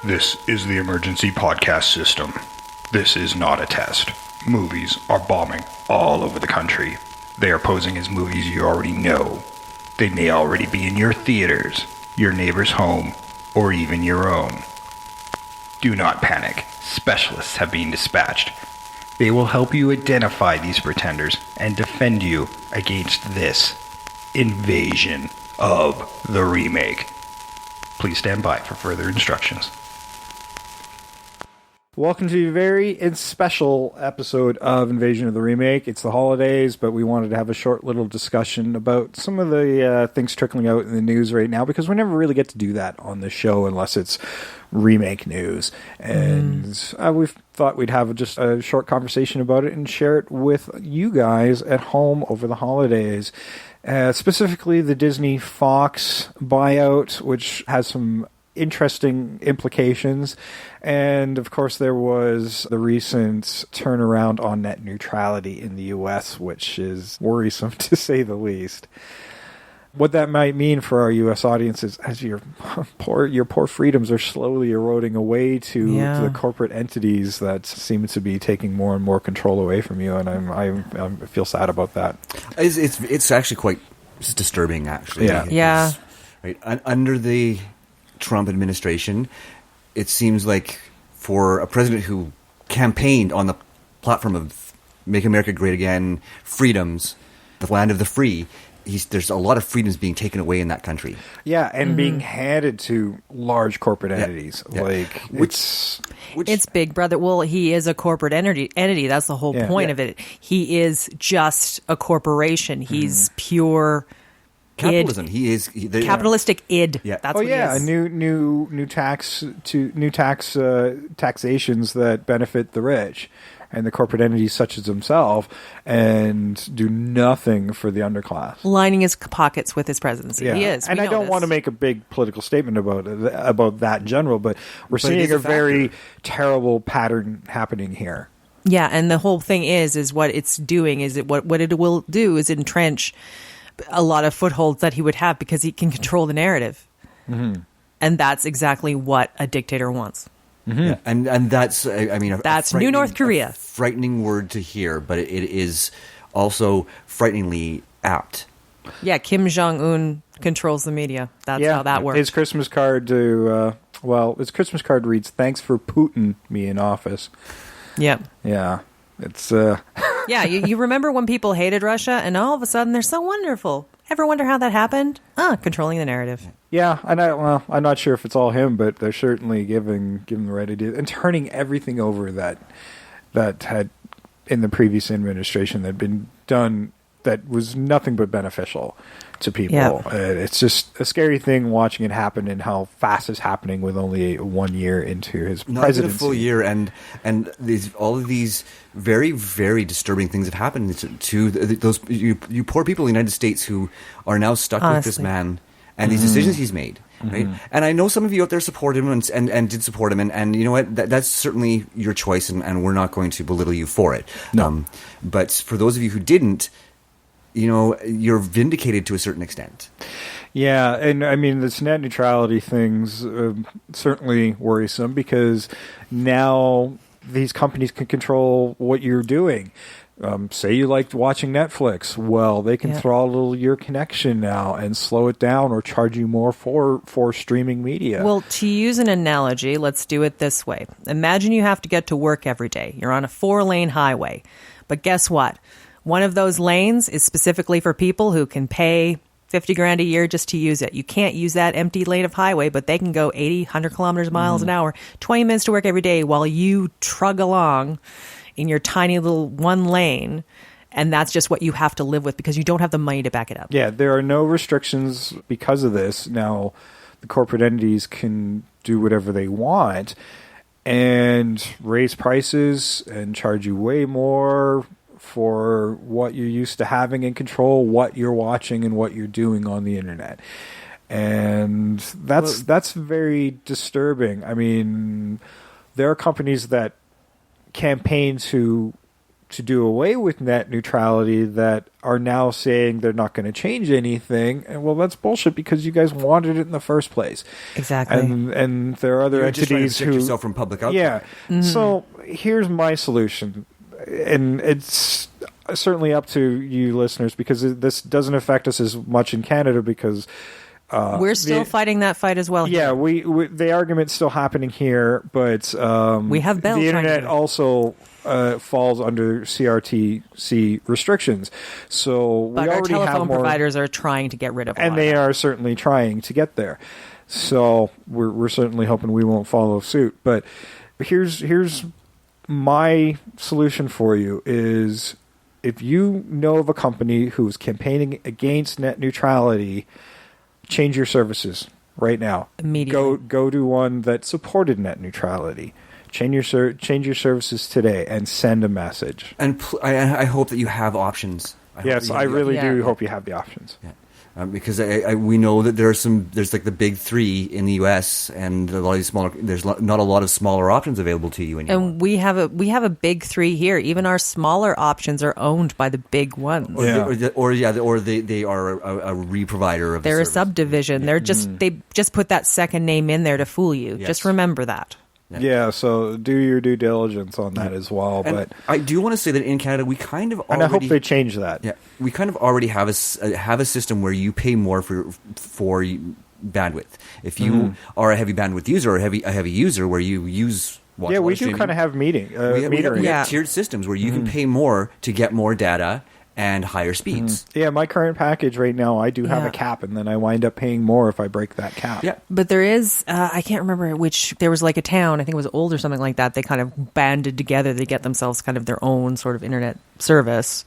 This is the emergency podcast system. This is not a test. Movies are bombing all over the country. They are posing as movies you already know. They may already be in your theaters, your neighbor's home, or even your own. Do not panic. Specialists have been dispatched. They will help you identify these pretenders and defend you against this invasion of the remake. Please stand by for further instructions. Welcome to a very special episode of Invasion of the Remake. It's the holidays, but we wanted to have a short little discussion about some of the things trickling out in the news right now, because we never really get to do that on the show unless it's remake news. And we thought we'd have just a short conversation about it and share it with you guys at home over the holidays. Specifically the Disney Fox buyout, which has some interesting implications. And of course there was the recent turnaround on net neutrality in the US, which is worrisome to say the least. What that might mean for our US audiences as your poor freedoms are slowly eroding away to the corporate entities that seem to be taking more and more control away from you, and I feel sad about that. It's actually quite disturbing, actually. Yeah. Right. Under the Trump administration, it seems like for a president who campaigned on the platform of Make America Great Again, freedoms, the land of the free, there's a lot of freedoms being taken away in that country. Yeah, and being handed to large corporate entities. Yeah. Like Which it's Big Brother. Well, he is a corporate entity. That's the whole point of it. He is just a corporation. He's pure capitalism. Id. Capitalistic id. Yeah. That's what he is. New taxations that benefit the rich and the corporate entities such as himself, and do nothing for the underclass. Lining his pockets with his presidency. Yeah. He is. And I don't want to make a big political statement about that in general, but we're seeing a very terrible pattern happening here. Yeah, and the whole thing is what it's doing is what it will do is entrench a lot of footholds that he would have because he can control the narrative. Mm-hmm. And that's exactly what a dictator wants. Mm-hmm. Yeah, and that's, I mean, that's New North Korea. A frightening word to hear, but it is also frighteningly apt. Yeah, Kim Jong-un controls the media. That's how that works. His Christmas card reads, "Thanks for Putin me in office." Yep. Yeah. It's Yeah, you remember when people hated Russia and all of a sudden they're so wonderful. Ever wonder how that happened? Controlling the narrative. Yeah, and I'm not sure if it's all him, but they're certainly giving the right idea and turning everything over that had in the previous administration that had been done that was nothing but beneficial to people. Yeah. It's just a scary thing watching it happen and how fast it's happening with only 1 year into his presidency. Not even a full year, and all of these very, very disturbing things have happened to those you poor people in the United States who are now stuck with this man and these decisions he's made. Right, and I know some of you out there support him and did support him, and you know what? That's certainly your choice, and we're not going to belittle you for it. No. But for those of you who didn't, you know, you're vindicated to a certain extent. Yeah, and I mean, this net neutrality thing's certainly worrisome because now these companies can control what you're doing. Say you liked watching Netflix. Well, they can throttle your connection now and slow it down or charge you more for streaming media. Well, to use an analogy, let's do it this way. Imagine you have to get to work every day. You're on a 4-lane highway. But guess what? One of those lanes is specifically for people who can pay $50,000 a year just to use it. You can't use that empty lane of highway, but they can go 80, 100 kilometers miles an hour, 20 minutes to work every day while you trug along in your tiny little one lane. And that's just what you have to live with because you don't have the money to back it up. Yeah, there are no restrictions because of this. Now, the corporate entities can do whatever they want and raise prices and charge you way more for what you're used to having and control what you're watching and what you're doing on the internet. And that's very disturbing. I mean, there are companies that campaign to to do away with net neutrality that are now saying they're not going to change anything. And well, that's bullshit because you guys wanted it in the first place. Exactly. And there are other You're just trying to entities protect who yourself from public outcry. yeah. So here's my solution, and it's certainly up to you listeners because this doesn't affect us as much in Canada because we're still fighting that fight as well. yeah, we the argument's still happening here, but we have Bell the trying to internet do it. also falls under CRTC restrictions. So But we our already have telephone more, providers are trying to get rid of a and lot they of that. are certainly trying to get there. So we're certainly hoping we won't follow suit. But here's my solution for you is if you know of a company who's campaigning against net neutrality, change your services right now. Immediately. Go to one that supported net neutrality. Change your services today and send a message. And I hope that you have options. Yes, I really Yeah. do hope you have the options. Yeah. Because we know that there's like the big three in the U.S. and a lot of these smaller. There's not a lot of smaller options available to you anymore. And we have a big three here. Even our smaller options are owned by the big ones. Or they are a reprovider of. They're the a service. subdivision. They're just they just put that second name in there to fool you. Yes. Just remember that. Yeah, so do your due diligence on that as well. And But I do want to say that in Canada we kind of already. and I hope they change that. Yeah, we kind of already have a system where you pay more for bandwidth. If you are a heavy bandwidth user or a heavy user where you use watch Yeah, a lot we of do streaming, kind of have we metering. Yeah. have tiered systems where you can pay more to get more data and higher speeds. Yeah, my current package right now, I do have Yeah. a cap, and then I wind up paying more if I break that cap. Yeah. But there is, I can't remember which, there was like a town, I think it was Old or something like that. They kind of banded together to get themselves kind of their own sort of internet service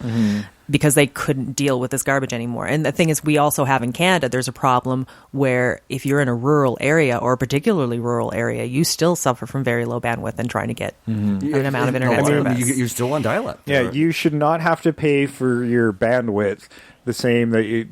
because they couldn't deal with this garbage anymore. And the thing is, we also have in Canada, there's a problem where if you're in a rural area or a particularly rural area, you still suffer from very low bandwidth and trying to get an amount of internet service. You're still on dial-up. Yeah, you should not have to pay for your bandwidth the same that you.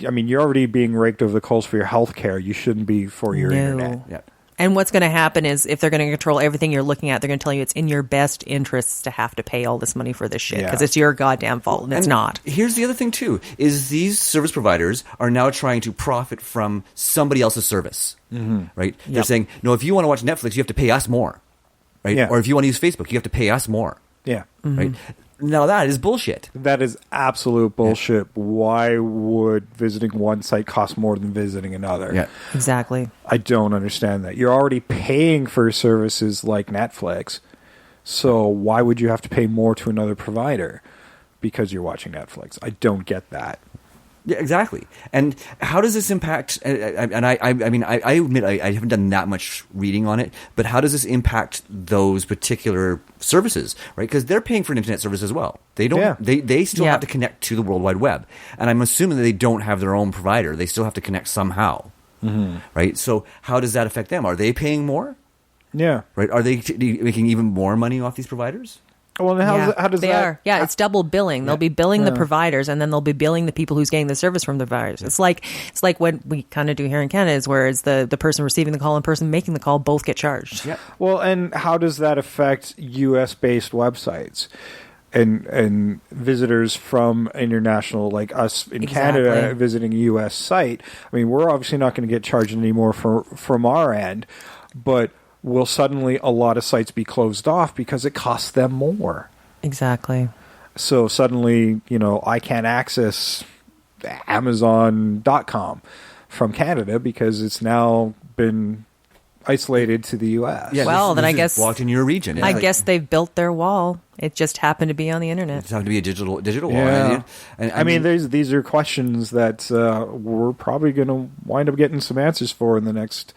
I mean, you're already being raked over the coals for your health care. You shouldn't be for your internet. Yeah. And what's going to happen is if they're going to control everything you're looking at, they're going to tell you it's in your best interests to have to pay all this money for this shit because Yeah. it's your goddamn fault, and it's not. Here's the other thing too: is these service providers are now trying to profit from somebody else's service, right? They're Yep. saying, no, if you want to watch Netflix, you have to pay us more, right? Yeah. Or if you want to use Facebook, you have to pay us more, Yeah. right? Now that is bullshit. That is absolute bullshit. Why would visiting one site cost more than visiting another? Yeah. Exactly. I don't understand that. You're already paying for services like Netflix, so why would you have to pay more to another provider because you're watching Netflix? I don't get that. Yeah, exactly. And how does this impact? And I mean, I admit I haven't done that much reading on it, but how does this impact those particular services, right? Because they're paying for an internet service as well. They don't. Yeah. They still Yeah. have to connect to the World Wide Web, and I'm assuming that they don't have their own provider. They still have to connect somehow, right? So how does that affect them? Are they paying more? Yeah. Right? Are they making even more money off these providers? Well, then how does they that? are. Yeah, it's double billing. They'll be billing the providers, and then they'll be billing the people who's getting the service from the providers. It's like what we kind of do here in Canada, is where it's the person receiving the call and person making the call both get charged. Yeah. Well, and how does that affect U.S.-based websites and visitors from international, like us in Canada Exactly. visiting a U.S. site? I mean, we're obviously not going to get charged anymore from our end, but will suddenly a lot of sites be closed off because it costs them more? Exactly. So suddenly, I can't access Amazon.com from Canada because it's now been isolated to the U.S. Yeah, Well, then this I is guess- blocked in your region. I guess they've built their wall. It just happened to be on the internet. it's have to be a digital wall. Yeah. And I mean, these are questions that we're probably going to wind up getting some answers for in the next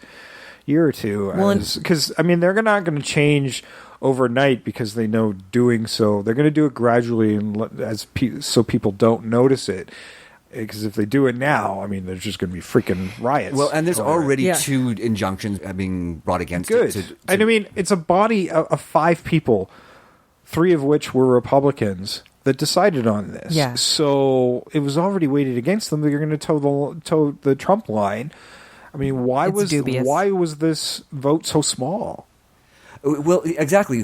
year or two. Well, Because, I mean, they're not going to change overnight because they know doing so. They're going to do it gradually and so people don't notice it. Because if they do it now, I mean, there's just going to be freaking riots. well, and there's over it. already Yeah. 2 injunctions being brought against Good. it. And I mean, it's a body of 5 people, 3 of which were Republicans, that decided on this. Yeah. So it was already weighted against them that you're going to toe the Trump line. I mean, why It's dubious. was this vote so small? Well, exactly.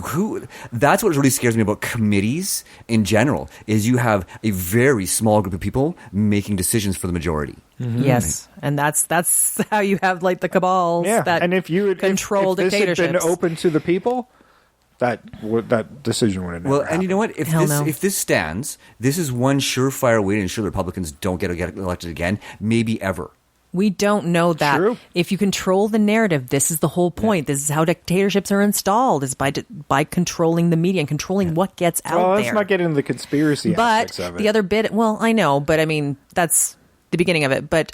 That's what really scares me about committees in general, is you have a very small group of people making decisions for the majority. Yes, and that's how you have like the cabals that and if you control if this dictatorships. had been open to the people, that decision would have never happened. And you know what? If this stands, this is one surefire way to ensure the Republicans don't get elected again, maybe ever. We don't know that. True. If you control the narrative, this is the whole point. This is how dictatorships are installed, is by controlling the media and controlling what gets out Well, there. let's not get into the conspiracy aspects of it. The other bit, well, I know, but I mean, that's the beginning of it. But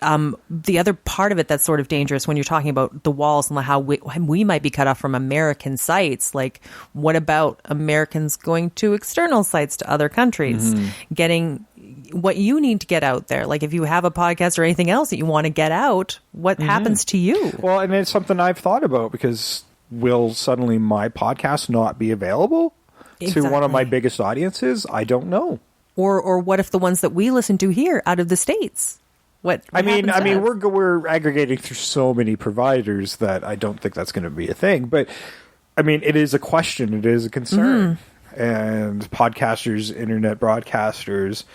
the other part of it that's sort of dangerous when you're talking about the walls and how we might be cut off from American sites. Like, what about Americans going to external sites to other countries, getting what you need to get out there? Like, if you have a podcast or anything else that you want to get out, what happens to you? Well, and it's something I've thought about, because will suddenly my podcast not be available to one of my biggest audiences? I don't know. Or what if the ones that we listen to here out of the States? I mean, we're aggregating through so many providers that I don't think that's going to be a thing. But I mean, it is a question. It is a concern. And podcasters, internet broadcasters,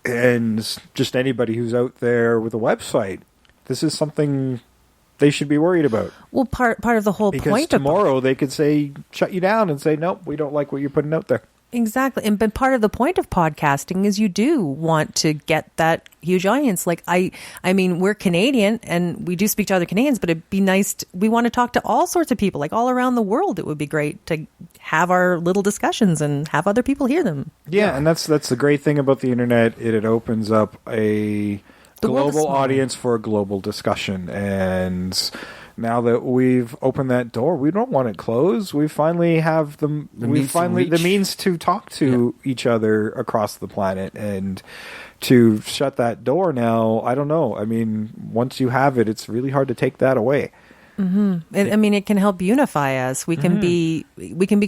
and just anybody who's out there with a website, this is something they should be worried about. Well, part of the whole because point tomorrow they could say, shut you down and say, nope, we don't like what you're putting out there. Exactly. But part of the point of podcasting is you do want to get that huge audience. Like, I mean, we're Canadian and we do speak to other Canadians, but it'd be nice. We want to talk to all sorts of people, like all around the world. It would be great to have our little discussions and have other people hear them. Yeah, and that's the great thing about the internet. It opens up a global audience for a global discussion. And now that we've opened that door, we don't want it closed. We finally have the means to talk to each other across the planet, and to shut that door now, I don't know. I mean, once you have it, it's really hard to take that away. I mean, it can help unify us. We can be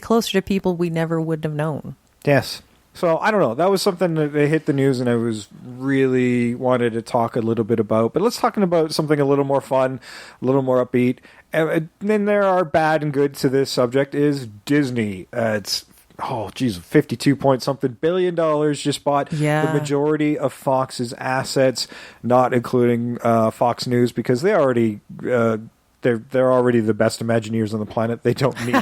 closer to people we never would have known. Yes. So I don't know. That was something that hit the news, and I was really wanted to talk a little bit about. But let's talk about something a little more fun, a little more upbeat. And then there are bad and good to this subject is Disney. It's $52 billion just bought the majority of Fox's assets, not including Fox News, because they already. They're already the best Imagineers on the planet. They don't need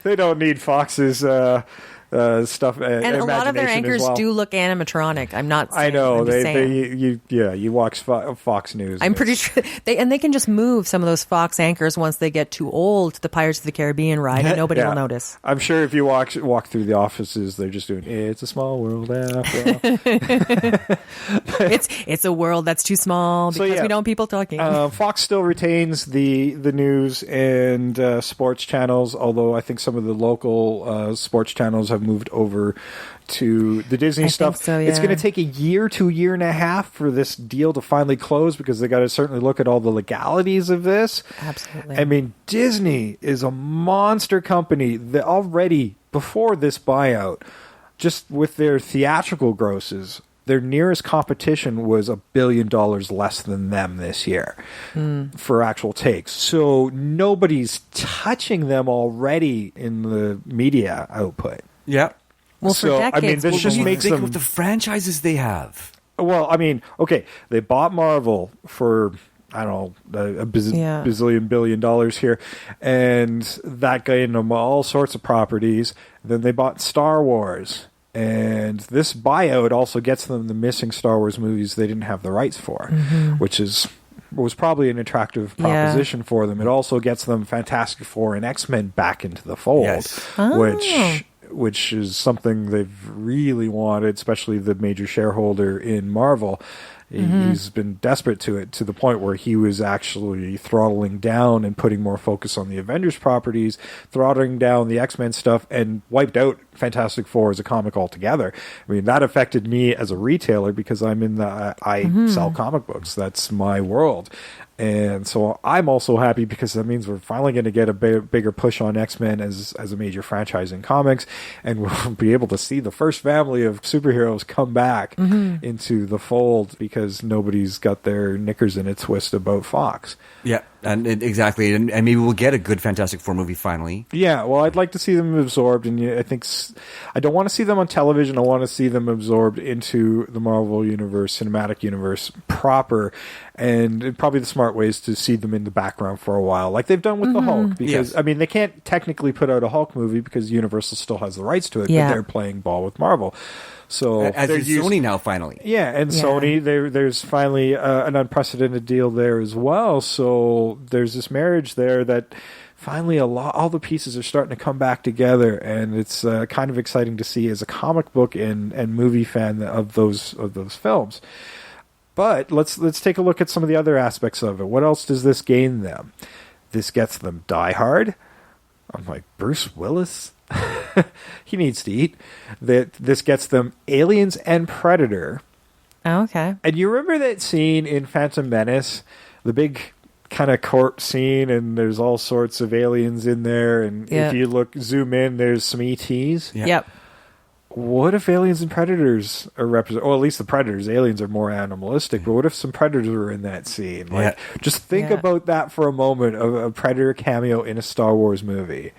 they don't need Fox's stuff. And a lot of their anchors do look animatronic. I'm not saying. I know. You watch Fox News. I'm pretty sure they can just move some of those Fox anchors once they get too old to the Pirates of the Caribbean ride, and nobody will notice. I'm sure if you walk through the offices, they're just doing "It's a small world after all." It's a world that's too small because we don't want people talking. Fox still retains the news and sports channels, although I think some of the local sports channels have moved over to the Disney stuff. So, yeah. It's going to take a year to a year and a half for this deal to finally close, because they got to certainly look at all the legalities of this. Absolutely. I mean, Disney is a monster company that already, before this buyout, just with their theatrical grosses, their nearest competition was $1 billion less than them this year for actual takes. So nobody's touching them already in the media output. Yeah. Well, for decades, I mean, this just makes them with the franchises they have. Well, I mean, okay, they bought Marvel for, I don't know, a bazillion billion dollars here, and that gained them all sorts of properties. Then they bought Star Wars, and this buyout also gets them the missing Star Wars movies they didn't have the rights for, which was probably an attractive proposition for them. It also gets them Fantastic Four and X-Men back into the fold, which is something they've really wanted, especially the major shareholder in Marvel. He's been desperate to it, to the point where he was actually throttling down and putting more focus on the Avengers properties, throttling down the X-Men stuff, and wiped out Fantastic Four as a comic altogether. I mean, that affected me as a retailer, because I sell comic books. That's my world. And so I'm also happy, because that means we're finally going to get a bigger push on X-Men as a major franchise in comics, and we'll be able to see the first family of superheroes come back into the fold, because nobody's got their knickers in a twist about Fox. Yeah, Exactly, and maybe we'll get a good Fantastic Four movie finally. Yeah, well, I'd like to see them absorbed, and I think I don't want to see them on television. I want to see them absorbed into the Marvel Universe, cinematic universe proper, and probably the smart way is to see them in the background for a while, like they've done with the Hulk. Because I mean, they can't technically put out a Hulk movie because Universal still has the rights to it, but they're playing ball with Marvel. So as is Sony now, finally. Yeah, and Sony, there's finally an unprecedented deal there as well. So there's this marriage there that finally all the pieces are starting to come back together, and it's kind of exciting to see as a comic book and movie fan of those films. But let's take a look at some of the other aspects of it. What else does this gain them? This gets them Die Hard. I'm like, Bruce Willis? He needs to eat. This gets them Aliens and Predator. Oh, okay. And you remember that scene in Phantom Menace, the big kind of court scene, and there's all sorts of aliens in there, and if you zoom in, there's some ETs. Yep. What if Aliens and Predators are represented? Well, at least the Predators. Aliens are more animalistic, but what if some Predators were in that scene? Like, just think about that for a moment, of a Predator cameo in a Star Wars movie.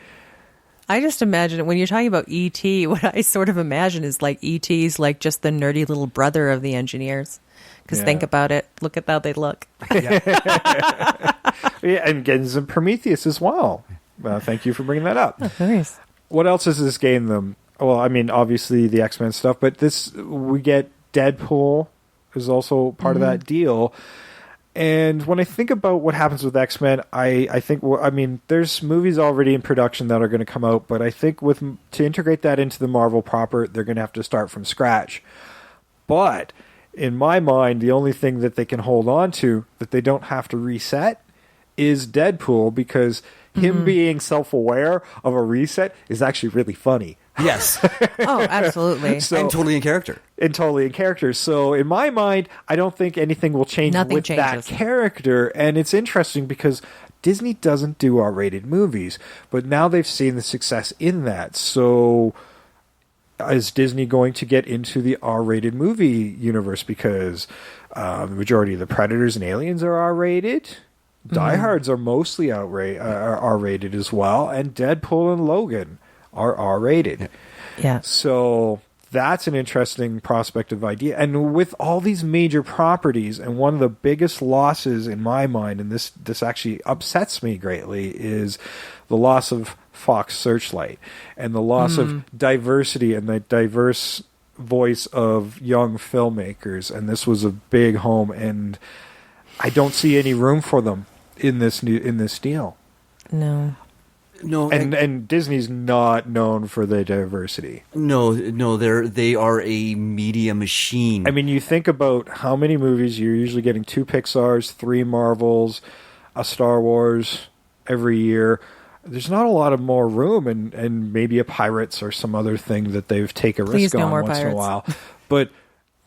I just imagine, when you're talking about E.T., what I sort of imagine is like E.T.'s like just the nerdy little brother of the engineers. Because think about it. Look at how they look. Yeah, and getting some Prometheus as well. Thank you for bringing that up. Oh, nice. What else does this gain them? Well, I mean, obviously the X-Men stuff, but we get Deadpool is also part of that deal. And when I think about what happens with X-Men, I think, I mean, there's movies already in production that are going to come out, but I think to integrate that into the Marvel proper, they're going to have to start from scratch. But in my mind, the only thing that they can hold on to that they don't have to reset is Deadpool, because him being self-aware of a reset is actually really funny. Yes. Oh, absolutely. And totally in character. And totally in character. So in my mind, I don't think anything will change Nothing with changes. that character. And it's interesting because Disney doesn't do R-rated movies, but now they've seen the success in that. So is Disney going to get into the R-rated movie universe? Because the majority of the Predators and Aliens are R-rated. Die Hards are mostly R-rated as well. And Deadpool and Logan are R-rated. Yeah. So that's an interesting prospective idea. And with all these major properties, and one of the biggest losses in my mind, and this actually upsets me greatly, is the loss of Fox Searchlight and the loss of diversity and the diverse voice of young filmmakers. And this was a big home, and I don't see any room for them in this deal. No. No, and Disney's not known for their diversity. No, they are a media machine. I mean, you think about how many movies you're usually getting: 2 Pixars, 3 Marvels, a Star Wars every year. There's not a lot of more room, and maybe a Pirates or some other thing that they've taken a risk on once in a while. But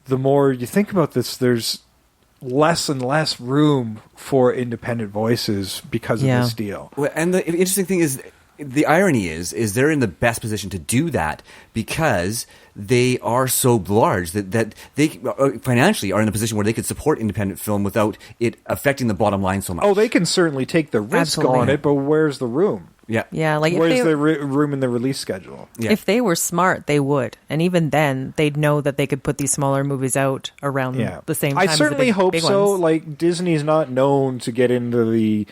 the more you think about this, there's less and less room for independent voices because of this deal. Well, and the interesting thing is, the irony is they're in the best position to do that because they are so large that they financially are in a position where they could support independent film without it affecting the bottom line so much. Oh, they can certainly take the risk on it, but where's the room? Yeah. Like where's the room in the release schedule? Yeah. If they were smart, they would, and even then, they'd know that they could put these smaller movies out around the same time. I certainly as the hope big so. ones. Like, Disney's not known to get into the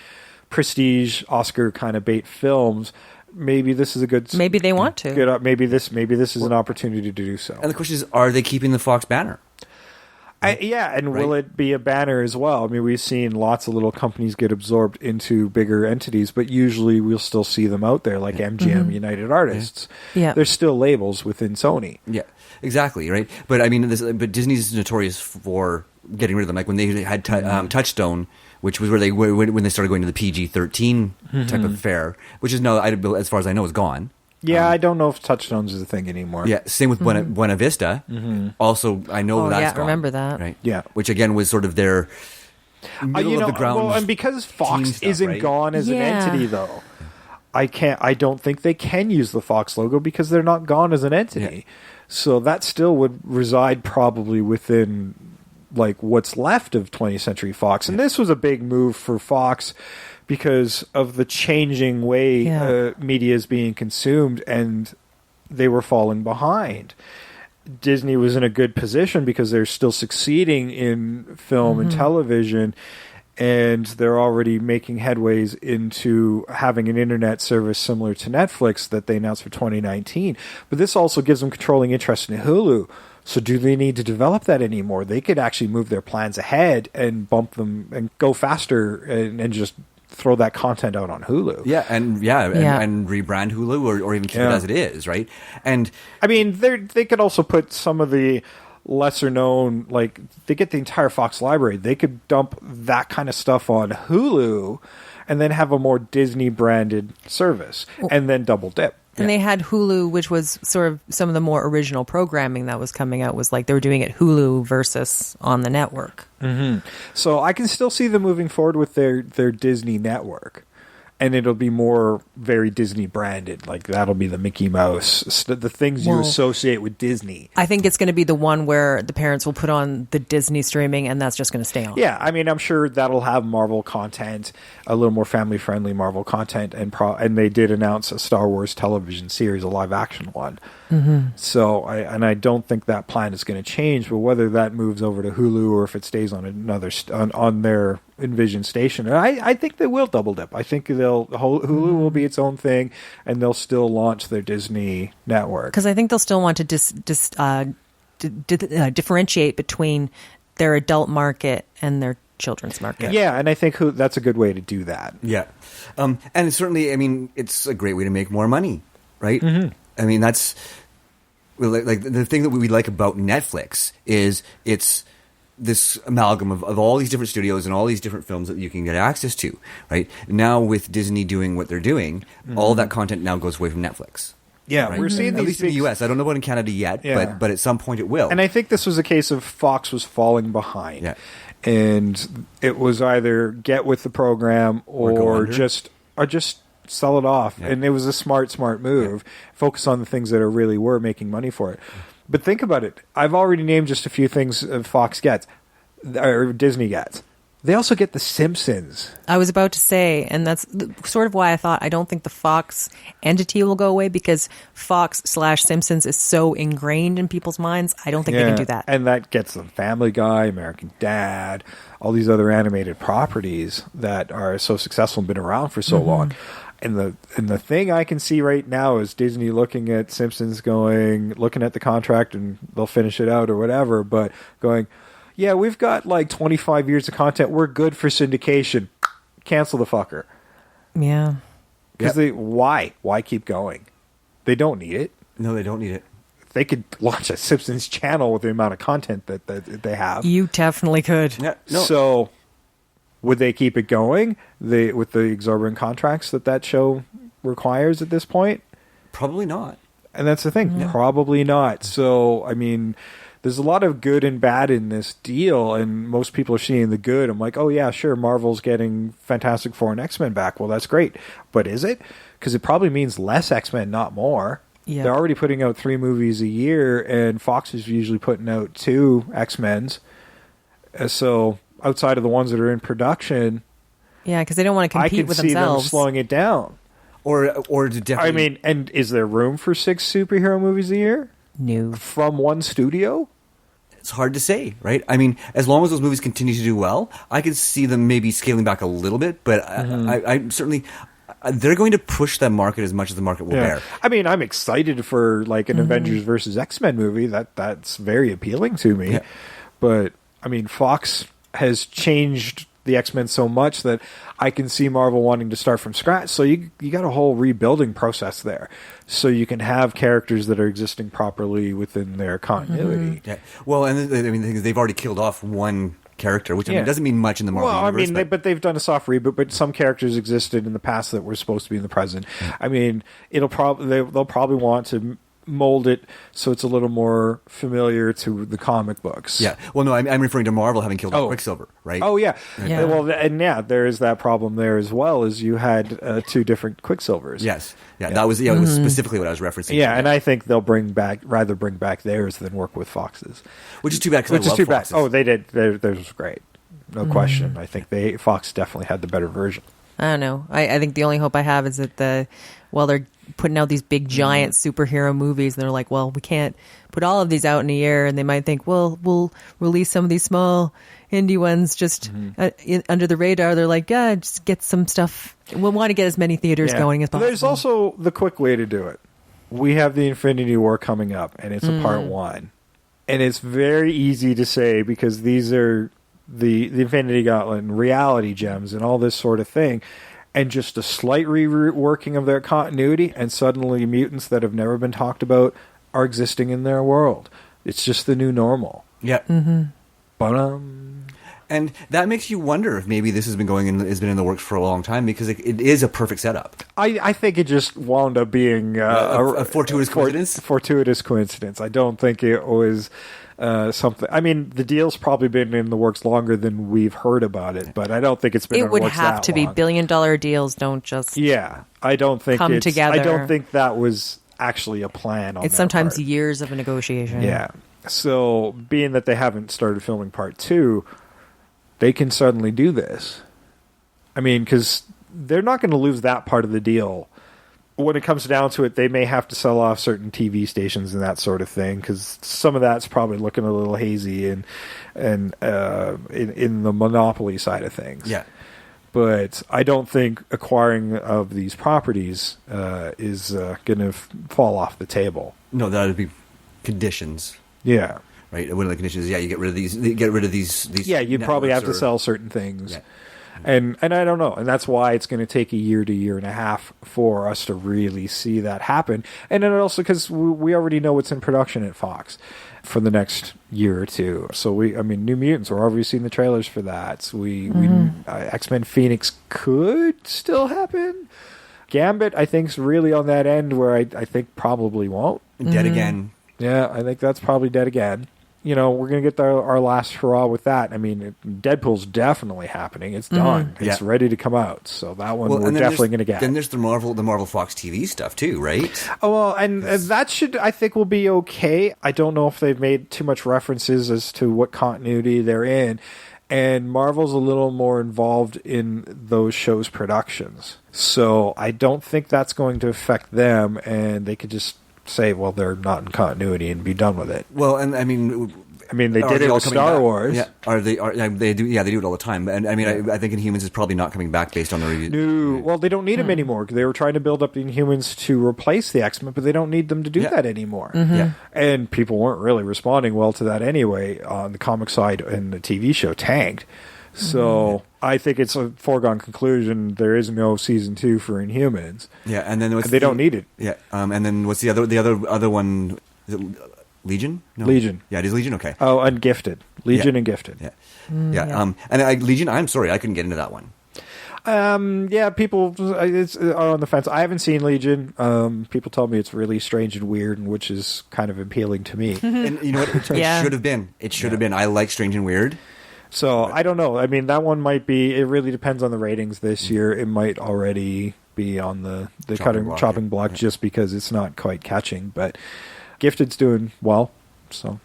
prestige Oscar kind of bait films. Maybe this is a good. Maybe they want to. Maybe this is an opportunity to do so. And the question is, are they keeping the Fox banner? Will it be a banner as well? I mean, we've seen lots of little companies get absorbed into bigger entities, but usually we'll still see them out there, like MGM, United Artists. Yeah. There's still labels within Sony. Yeah, exactly, right? But I mean, but Disney's notorious for getting rid of them. Like when they had Touchstone, which was where when they started going to the PG-13 type of fare, which is now, as far as I know, is gone. Yeah, I don't know if Touchstones is a thing anymore. Yeah, same with Buena Vista. Also, I know that's gone. Remember that. Right? Yeah. Which again was sort of their middle of the ground. Well, and because Fox stuff, isn't right? gone as an entity, though, I don't think they can use the Fox logo because they're not gone as an entity. Yeah. So that still would reside probably within like what's left of 20th Century Fox. And this was a big move for Fox because of the changing way media is being consumed, and they were falling behind. Disney was in a good position because they're still succeeding in film and television, and they're already making headways into having an internet service similar to Netflix that they announced for 2019. But this also gives them controlling interest in Hulu. So do they need to develop that anymore? They could actually move their plans ahead and bump them and go faster and just throw that content out on Hulu. And rebrand Hulu or even keep it as it is, right? And I mean, they could also put some of the lesser known, like they get the entire Fox library. They could dump that kind of stuff on Hulu and then have a more Disney branded service and then double dip. And they had Hulu, which was sort of some of the more original programming that was coming out was like they were doing it Hulu versus on the network. So I can still see them moving forward with their Disney network. And it'll be more very Disney branded. Like that'll be the Mickey Mouse, the things you associate with Disney. I think it's going to be the one where the parents will put on the Disney streaming and that's just going to stay on. Yeah, I mean, I'm sure that'll have Marvel content, a little more family friendly Marvel content, and they did announce a Star Wars television series, a live action one. So I don't think that plan is going to change. But whether that moves over to Hulu or if it stays on another on their Envision station, I think they will double dip. I think Hulu will be its own thing, and they'll still launch their Disney network. Because I think they'll still want to differentiate between their adult market and their children's market. Yeah, and I think that's a good way to do that. Yeah, and certainly, I mean, it's a great way to make more money, right? I mean, that's like the thing that we like about Netflix is it's this amalgam of all these different studios and all these different films that you can get access to, right? Now with Disney doing what they're doing, all that content now goes away from Netflix. Yeah, right? we're seeing at these least in the U.S. I don't know about in Canada yet, but at some point it will. And I think this was a case of Fox was falling behind. Yeah. And it was either get with the program or just sell it off. Yeah. And it was a smart move. Yeah. Focus on the things that were making money for it. But think about it. I've already named just a few things Fox gets, or Disney gets. They also get The Simpsons. I was about to say, and that's sort of why I thought I don't think the Fox entity will go away, because Fox/Simpsons is so ingrained in people's minds. I don't think they can do that. And that gets them Family Guy, American Dad, all these other animated properties that are so successful and been around for so long. And the thing I can see right now is Disney looking at Simpsons looking at the contract, and they'll finish it out or whatever, but going, yeah, we've got like 25 years of content. We're good for syndication. Cancel the fucker. Yeah. Because why? Why keep going? They don't need it. No, they don't need it. They could launch a Simpsons channel with the amount of content that they have. You definitely could. Yeah, no. So would they keep it going with the exorbitant contracts that show requires at this point? Probably not. And that's the thing. Probably not. So, I mean, there's a lot of good and bad in this deal, and most people are seeing the good. I'm like, oh, yeah, sure, Marvel's getting Fantastic Four and X-Men back. Well, that's great. But is it? Because it probably means less X-Men, not more. Yeah. They're already putting out 3 movies a year, and Fox is usually putting out 2 X-Men's. So outside of the ones that are in production, yeah, because they don't want to compete with themselves. I can see them slowing it down. Or to definitely. I mean, and is there room for 6 superhero movies a year? No. From one studio? It's hard to say, right? I mean, as long as those movies continue to do well, I could see them maybe scaling back a little bit, but I certainly. They're going to push that market as much as the market will bear. I mean, I'm excited for like an Avengers versus X-Men movie. That's very appealing to me. Yeah. But I mean, Fox has changed the X-Men so much that I can see Marvel wanting to start from scratch. So you got a whole rebuilding process there. So you can have characters that are existing properly within their continuity. Yeah. Well, and I mean, the thing is, they've already killed off one character, which I mean, doesn't mean much in the Marvel universe. I mean, but they've done a soft reboot. But some characters existed in the past that were supposed to be in the present. I mean, they'll probably want to mold it so it's a little more familiar to the comic books. Yeah. Well, no, I'm referring to Marvel having killed off Quicksilver, right? Oh, yeah. Well, there is that problem there as well, as you had 2 different Quicksilvers. Yes. Yeah. That was it was specifically what I was referencing. Yeah, and I think they'll rather bring back theirs than work with Fox's. Which is too bad, because I love Fox's. Oh, they did. Theirs was great. No question. I think Fox definitely had the better version. I don't know. I think the only hope I have is that they're putting out these big giant superhero movies, and they're like, well, we can't put all of these out in a year, and they might think, well, we'll release some of these small indie ones just under the radar. They're like, yeah, just get some stuff. We'll want to get as many theaters going as possible. There's also the quick way to do it. We have the Infinity War coming up, and it's a part 1. And it's very easy to say, because these are the Infinity Gauntlet and reality gems and all this sort of thing, and just a slight reworking of their continuity, and suddenly mutants that have never been talked about are existing in their world. It's just the new normal. Yeah. But and that makes you wonder if maybe this has been in the works for a long time, because it is a perfect setup. I think it just wound up being a fortuitous coincidence. Fortuitous coincidence. I don't think it was something. I mean, the deal's probably been in the works longer than we've heard about it, but I don't think it's been. It in the would works have that to be long. billion-dollar deals. Don't just I don't think come together. I don't think that was actually a plan. It's their sometimes part. years of a negotiation. Yeah. So, being that they haven't started filming part 2, they can suddenly do this. I mean, because they're not going to lose that part of the deal. When it comes down to it, they may have to sell off certain TV stations and that sort of thing, because some of that's probably looking a little hazy and in the monopoly side of things. Yeah. But I don't think acquiring of these properties is going to fall off the table. No, that would be conditions. Yeah. Right. One of the conditions is, you get rid of these. Get rid of these. Yeah, you'd probably have to sell certain things. And I don't know. And that's why it's going to take a year to year and a half for us to really see that happen. And then also because we already know what's in production at Fox for the next year or two. So New Mutants, we're already seeing the trailers for that. So X-Men Phoenix could still happen. Gambit, I think, is really on that end where I think probably won't. Dead again. Yeah, I think that's probably dead again. We're going to get our last hurrah with that. I mean, Deadpool's definitely happening. It's done. It's ready to come out. So that one we're definitely going to get. Then there's the Marvel Fox TV stuff too, right? Oh, well, and that I think will be okay. I don't know if they've made too much references as to what continuity they're in. And Marvel's a little more involved in those shows' productions. So I don't think that's going to affect them, and they could just say, well, they're not in continuity and be done with it. Well, and I mean, they did it with Star Wars. Yeah, they do? Yeah, they do it all the time. And I mean, I think Inhumans is probably not coming back based on the review. No, well, they don't need them anymore. They were trying to build up the Inhumans to replace the X-Men, but they don't need them to do that anymore. Yeah, and people weren't really responding well to that anyway on the comic side, and the TV show tanked. So I think it's a foregone conclusion. There is no season 2 for Inhumans. Yeah, and then they don't need it. Yeah, and then what's the other one? Is it Legion? No. Legion. Yeah, it is Legion. Okay. Oh, and Gifted. Legion and Gifted. Yeah, and Legion. I'm sorry, I couldn't get into that one. People are on the fence. I haven't seen Legion. People tell me it's really strange and weird, which is kind of appealing to me. And you know what? It should have been. It should have been. I like strange and weird. So I don't know. I mean, that one might be. It really depends on the ratings this year. It might already be on the chopping block just because it's not quite catching. But Gifted's doing well, so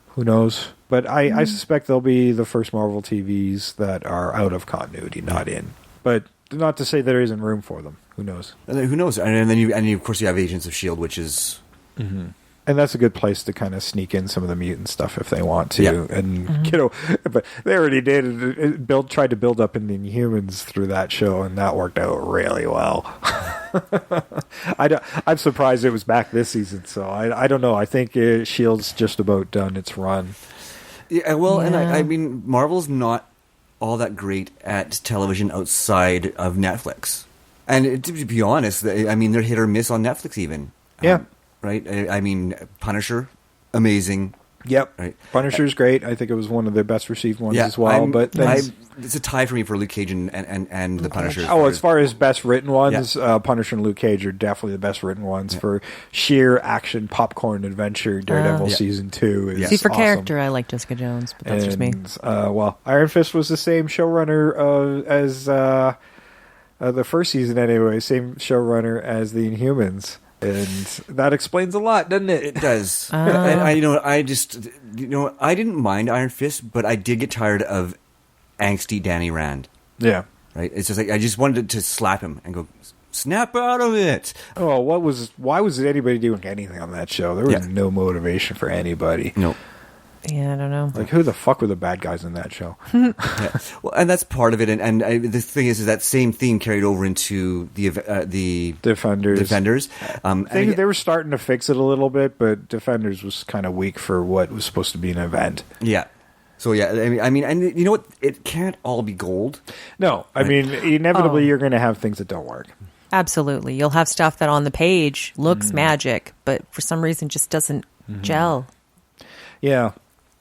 who knows? But I suspect they'll be the first Marvel TVs that are out of continuity, not in. But not to say there isn't room for them. Who knows? Who knows? And then you of course you have Agents of S.H.I.E.L.D., which is. Mm-hmm. And that's a good place to kind of sneak in some of the mutant stuff if they want to. Yeah. And, but they already did. Tried to build up in the Inhumans through that show, and that worked out really well. I'm surprised it was back this season, so I don't know. I think S.H.I.E.L.D's just about done its run. Yeah, well, and I mean, Marvel's not all that great at television outside of Netflix. And to be honest, I mean, they're hit or miss on Netflix even. Yeah. Right? I mean, Punisher, amazing. Yep. Right. Punisher's great. I think it was one of their best received ones as well. It's a tie for me for Luke Cage and the Punisher. As far as best written ones, Punisher and Luke Cage are definitely the best written ones for sheer action, popcorn adventure. Daredevil Season 2 is See, for awesome. Character, I like Jessica Jones, but that's just me. Iron Fist was the same showrunner as the first season anyway, same showrunner as the Inhumans. And that explains a lot, doesn't it? It does. I didn't mind Iron Fist, but I did get tired of angsty Danny Rand. Yeah. right? It's just like I just wanted to slap him and go, snap out of it. Oh, why was anybody doing anything on that show? There was no motivation for anybody. No. Yeah, I don't know. Like, who the fuck were the bad guys in that show? Yeah. Well, and that's part of it. And the thing is that same theme carried over into the Defenders. They were starting to fix it a little bit, but Defenders was kind of weak for what was supposed to be an event. Yeah. So yeah, I mean, and you know what? It can't all be gold. No, I mean, inevitably you're going to have things that don't work. Absolutely. You'll have stuff that on the page looks magic, but for some reason just doesn't gel. Yeah.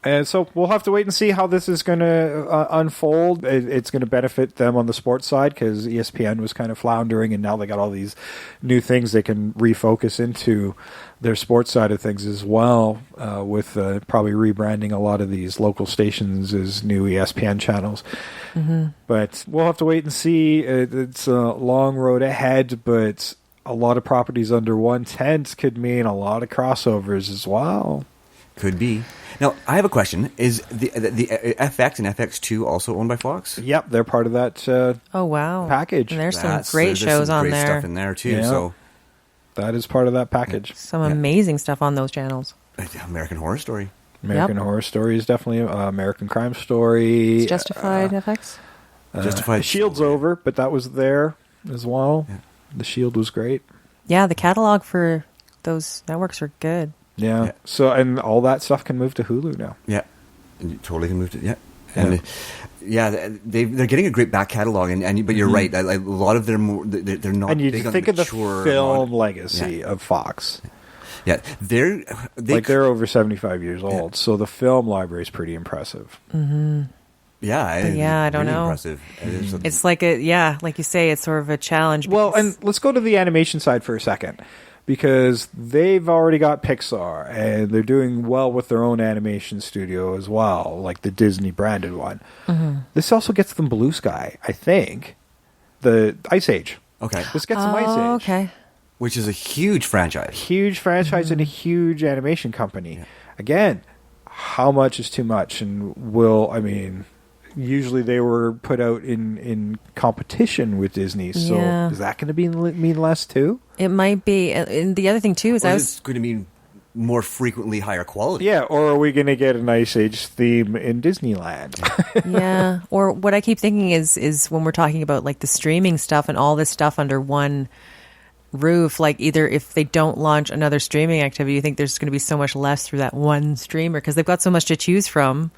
And so we'll have to wait and see how this is going to unfold. It's going to benefit them on the sports side because ESPN was kind of floundering, and now they got all these new things they can refocus into their sports side of things as well, with probably rebranding a lot of these local stations as new ESPN channels. Mm-hmm. But we'll have to wait and see. It's a long road ahead, but a lot of properties under one tent could mean a lot of crossovers as well. Could be. Now, I have a question. Is the FX and FX2 also owned by Fox? Yep, they're part of that oh, wow. package. And there's some great shows on there. There's stuff in there, too. Yeah. So that is part of that package. Some amazing stuff on those channels. American Horror Story. American Horror Story is definitely American Crime Story. It's Justified FX? Justified. Shield's over, but that was there as well. Yeah. The Shield was great. Yeah, the catalog for those networks are good. Yeah. So, and all that stuff can move to Hulu now. Yeah. And you totally can move to, And they're getting a great back catalog, but you're right. A lot of them, they're not. And you big think on of the film legacy of Fox. Yeah, they're over 75 years old, so the film library is pretty impressive. Mm-hmm. Yeah, I don't know. Impressive. It's like like you say, it's sort of a challenge. Well, and let's go to the animation side for a second. Because they've already got Pixar, and they're doing well with their own animation studio as well, like the Disney branded one. Mm-hmm. This also gets them Blue Sky, I think. The Ice Age. Okay. This gets them Ice Age. Okay. Which is a huge franchise. Huge franchise and a huge animation company. Yeah. Again, how much is too much? And usually they were put out in competition with Disney, so is that going to mean less too? It might be. And the other thing too is it's going to mean more frequently higher quality. Yeah, or are we going to get an Ice Age theme in Disneyland? Yeah, or what I keep thinking is when we're talking about like the streaming stuff and all this stuff under one roof, like either if they don't launch another streaming activity, you think there's going to be so much less through that one streamer because they've got so much to choose from.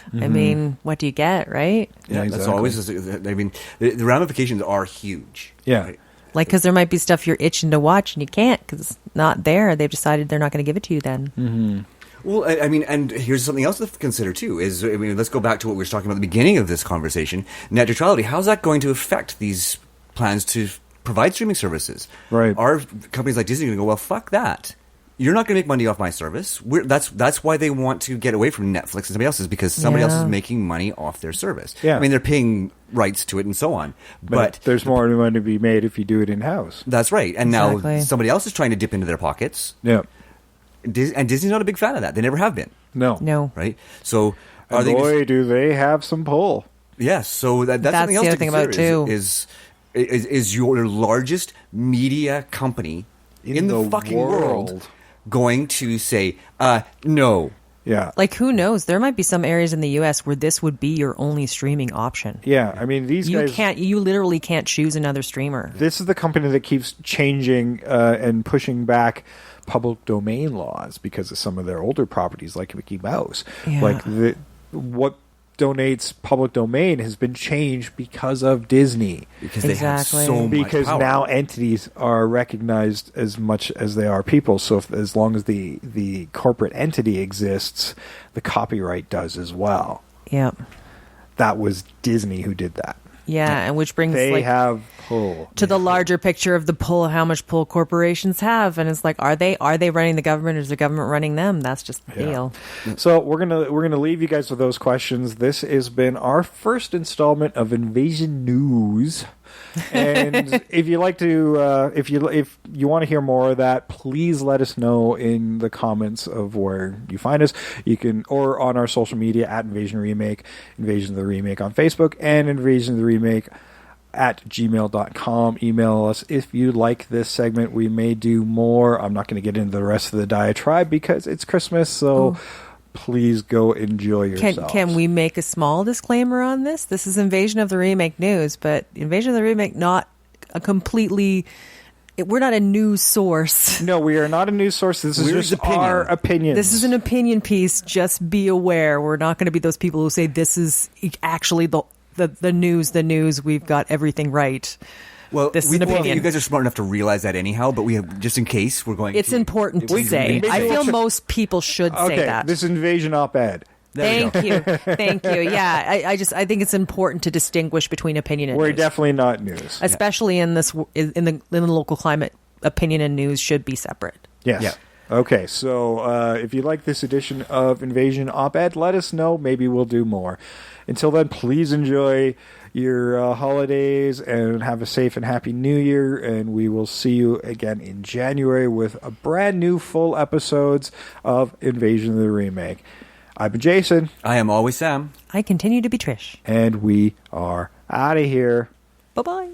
Mm-hmm. I mean, what do you get, right? Yeah, exactly. That's always. I mean, the ramifications are huge. Yeah, right? Like because there might be stuff you're itching to watch and you can't because it's not there. They've decided they're not going to give it to you then. Mm-hmm. Well, I mean, and here's something else to consider too. Let's go back to what we were talking about at the beginning of this conversation. Net neutrality. How's that going to affect these plans to provide streaming services? Right. Are companies like Disney going to go, well, fuck that. You're not going to make money off my service. That's why they want to get away from Netflix and somebody else's because somebody else is making money off their service. Yeah. I mean, they're paying rights to it and so on. But there's more money to be made if you do it in-house. That's right. And now somebody else is trying to dip into their pockets. Yeah. And Disney's not a big fan of that. They never have been. No. Right? So do they have some pull. Yes. So that's something else the to other thing about too. Is your largest media company in the fucking world going to say no? Yeah. Like who knows? There might be some areas in the US where this would be your only streaming option. Yeah, I mean you literally can't choose another streamer. This is the company that keeps changing and pushing back public domain laws because of some of their older properties like Mickey Mouse. Yeah. Like what donates public domain has been changed because of Disney. Because they have so much Because power. now entities are recognized as much as they are people. So as long as the corporate entity exists, the copyright does as well. Yep. That was Disney who did that. Yeah, and which brings they have pull to the larger picture of the pull, how much pull corporations have, and it's like, are they running the government, or is the government running them? That's just the deal. So we're gonna leave you guys with those questions. This has been our first installment of Invasion News. And if you like to, if you want to hear more of that, please let us know in the comments of where you find us. You can, or on our social media at Invasion Remake, Invasion of the Remake on Facebook, and Invasion of the Remake at gmail.com. Email us if you like this segment. We may do more. I'm not going to get into the rest of the diatribe because it's Christmas, so please go enjoy yourselves. Can we make a small disclaimer on this? This is Invasion of the Remake news, but Invasion of the Remake not a completely... We're not a news source. No, we are not a news source. This is just our opinion. This is an opinion piece. Just be aware. We're not going to be those people who say this is actually the news. We've got everything right. Well, this is an opinion. You guys are smart enough to realize that anyhow, but we have, just in case, we're going It's important to say. I feel most people should say that. This Invasion op-ed. Thank you. Yeah, I think it's important to distinguish between opinion and We're news. definitely not news. Especially in the local climate, opinion and news should be separate. Yes. Yeah. Okay, so if you like this edition of Invasion Op-Ed, let us know. Maybe we'll do more. Until then, please enjoy your holidays and have a safe and happy New Year. And we will see you again in January with a brand new full episodes of Invasion of the Remake. I've been Jason. I am always Sam. I continue to be Trish. And we are out of here. Bye-bye.